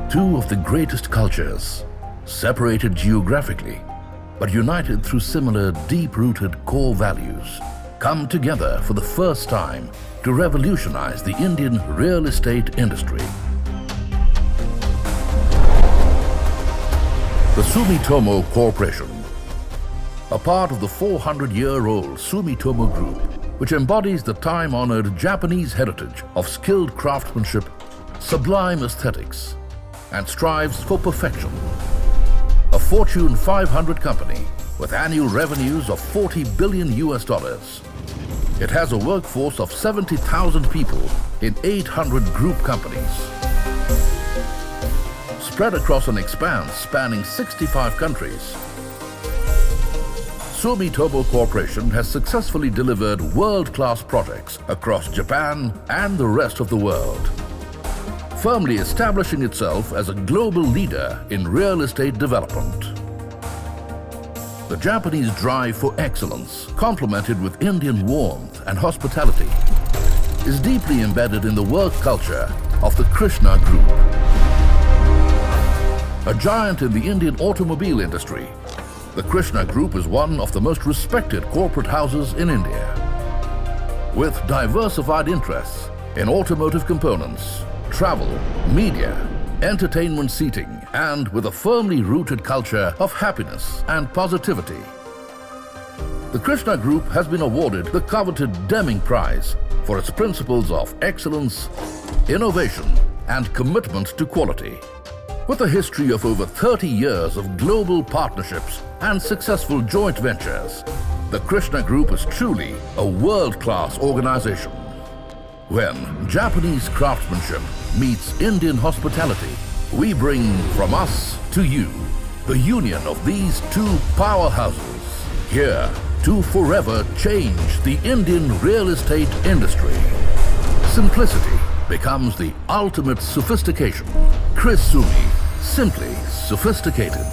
Two of the greatest cultures, separated geographically, but united through similar deep-rooted core values, come together for the first time to revolutionize the Indian real estate industry. The Sumitomo Corporation, a part of the 400-year-old Sumitomo Group, which embodies the time-honored Japanese heritage of skilled craftsmanship, sublime aesthetics, and strives for perfection. A Fortune 500 company with annual revenues of $40 billion. It has a workforce of 70,000 people in 800 group companies. Spread across an expanse spanning 65 countries, Sumitomo Corporation has successfully delivered world-class projects across Japan and the rest of the world, firmly establishing itself as a global leader in real estate development. The Japanese drive for excellence, complemented with Indian warmth and hospitality, is deeply embedded in the work culture of the Krishna Group. A giant in the Indian automobile industry, the Krishna Group is one of the most respected corporate houses in India. With diversified interests in automotive components, travel, media, entertainment seating, and with a firmly rooted culture of happiness and positivity. The Krishna Group has been awarded the coveted Deming Prize for its principles of excellence, innovation, and commitment to quality. With a history of over 30 years of global partnerships and successful joint ventures, the Krishna Group is truly a world-class organization. When Japanese craftsmanship meets Indian hospitality, we bring from us to you the union of these two powerhouses, here to forever change the Indian real estate industry. Simplicity becomes the ultimate sophistication. Chris Sumi, simply sophisticated.